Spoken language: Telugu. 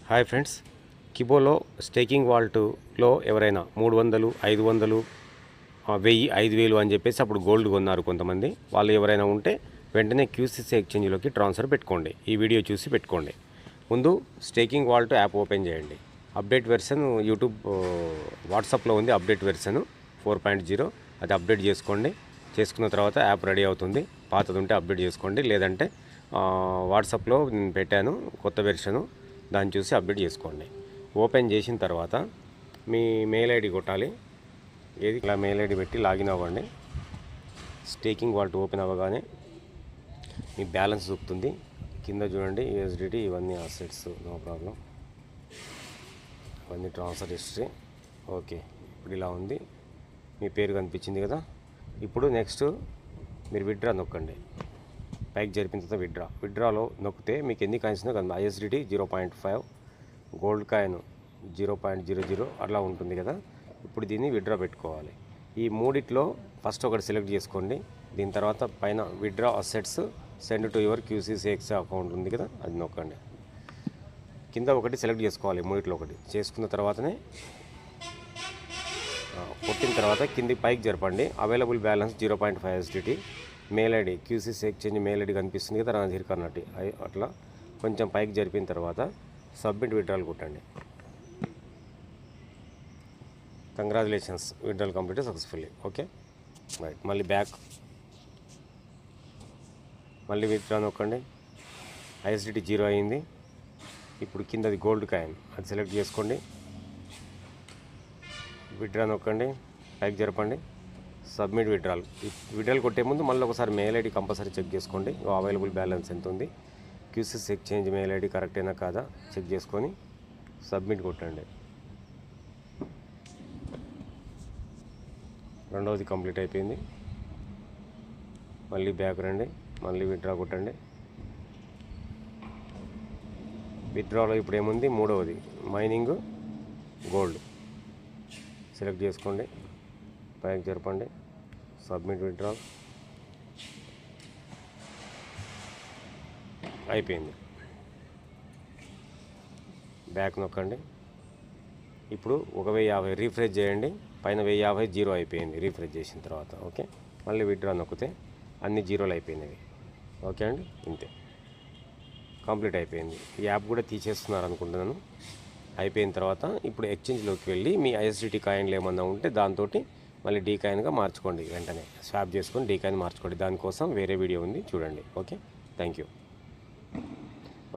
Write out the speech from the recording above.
హాయ్ ఫ్రెండ్స్, కిబోలో స్టేకింగ్ వాల్ట్లో ఎవరైనా 300, 500, 1000, 5000 అని చెప్పేసి అప్పుడు గోల్డ్ కొన్నారు కొంతమంది. వాళ్ళు ఎవరైనా ఉంటే వెంటనే క్యూసీసీ ఎక్స్చేంజ్లోకి ట్రాన్స్ఫర్ పెట్టుకోండి. ఈ వీడియో చూసి పెట్టుకోండి. ముందు స్టేకింగ్ వాల్ట్ యాప్ ఓపెన్ చేయండి. అప్డేట్ వెర్షన్ యూట్యూబ్ వాట్సాప్లో ఉంది. అప్డేట్ వెర్షన్ 4.0 అది అప్డేట్ చేసుకోండి. చేసుకున్న తర్వాత యాప్ రెడీ అవుతుంది. పాతది ఉంటే అప్డేట్ చేసుకోండి, లేదంటే వాట్సాప్లో నేను పెట్టాను కొత్త వెర్షను, దాన్ని చూసి అప్డేట్ చేసుకోండి. ఓపెన్ చేసిన తర్వాత మీ మెయిల్ ఐడి కొట్టాలి. ఏది ఇలా మెయిల్ ఐడి పెట్టి లాగిన్ అవ్వండి. స్టేకింగ్ వాల్ట్ ఓపెన్ అవ్వగానే మీ బ్యాలెన్స్ చూపుతుంది. కింద చూడండి యూఎస్డిటీ, ఇవన్నీ అసెట్స్, నో ప్రాబ్లం, ఇవన్నీ ట్రాన్స్ఫర్ హిస్టరీ. ఓకే, ఇప్పుడు ఇలా ఉంది. మీ పేరు కనిపించింది కదా. ఇప్పుడు నెక్స్ట్ మీరు విత్డ్రా నొక్కండి. పైకి జరిపిన తర్వాత విత్డ్రాలో నొక్కితే మీకు ఎన్ని కాయిన్స్ కదా, ఐఎస్డిటీ 0.5, గోల్డ్ కాయిన్ 0.00 అట్లా ఉంటుంది కదా. ఇప్పుడు దీన్ని విత్డ్రా పెట్టుకోవాలి. ఈ మూడిట్లో ఫస్ట్ ఒకటి సెలెక్ట్ చేసుకోండి. దీని తర్వాత పైన withdraw assets send to your QCC exchange account ఉంది కదా, అది నొక్కండి. కింద ఒకటి సెలెక్ట్ చేసుకోవాలి. మూడిట్లో ఒకటి చేసుకున్న తర్వాతనే కొట్టిన తర్వాత కింది పైకి జరపండి. Available balance 0.5 USDT. Mail ID QCC exchange mail ID కనిపిస్తుంది కదా, రాజీర్ కర్ణాటి, అట్లా కొంచెం పైకి జరిపిన తర్వాత సబ్మిట్ విత్డ్రాల్ కొట్టండి. Congratulations, withdrawal complete successfully. Okay right. మళ్ళీ బ్యాక్, మళ్ళీ విత్డ్రా నొక్కండి. ఐఎస్డిటీ 0 అయింది. ఇప్పుడు కిందది గోల్డ్ కాయిన్, అది సెలెక్ట్ చేసుకోండి. విత్డ్రా నొక్కండి, పైకి జరపండి, సబ్మిట్ విత్డ్రాల్. విత్డ్రాల్ కొట్టే ముందు మళ్ళీ ఒకసారి మెయిల్ ఐడి కంపల్సరీ చెక్ చేసుకోండి. అవైలబుల్ బ్యాలెన్స్ ఎంత ఉంది, QCC exchange mail ID correct అయినా కాదా చెక్ చేసుకొని సబ్మిట్ కొట్టండి. రెండవది కంప్లీట్ అయిపోయింది. మళ్ళీ బ్యాక్ రండి, మళ్ళీ విత్డ్రా కొట్టండి. విత్డ్రాలో ఇప్పుడు ఏముంది, మూడవది మైనింగ్ గోల్డ్ సెలెక్ట్ చేసుకోండి, పైకి జరపండి, సబ్మిట్ విత్డ్రాల్ అయిపోయింది. బ్యాక్ నొక్కండి. ఇప్పుడు 1050 రీఫ్రెష్ చేయండి. పైన 1050 0 అయిపోయింది రీఫ్రెష్ చేసిన తర్వాత. ఓకే, మళ్ళీ విత్డ్రా నొక్కితే అన్ని జీరోలు అయిపోయినవి. ఓకే అండి, ఇంతే కంప్లీట్ అయిపోయింది. ఈ యాప్ కూడా తీసేస్తున్నారు అనుకుంటున్నాను. అయిపోయిన తర్వాత ఇప్పుడు ఎక్స్చేంజ్లోకి వెళ్ళి మీ ఐఎస్డిటీ కాయిన్లు ఏమన్నా ఉంటే దాంతో మళ్ళీ డీ కాయిన్గా మార్చుకోండి. వెంటనే స్వాప్ చేసుకొని డీ కాయిన్ మార్చుకోండి. దానికోసం వేరే వీడియో ఉంది, చూడండి. Okay, thank you.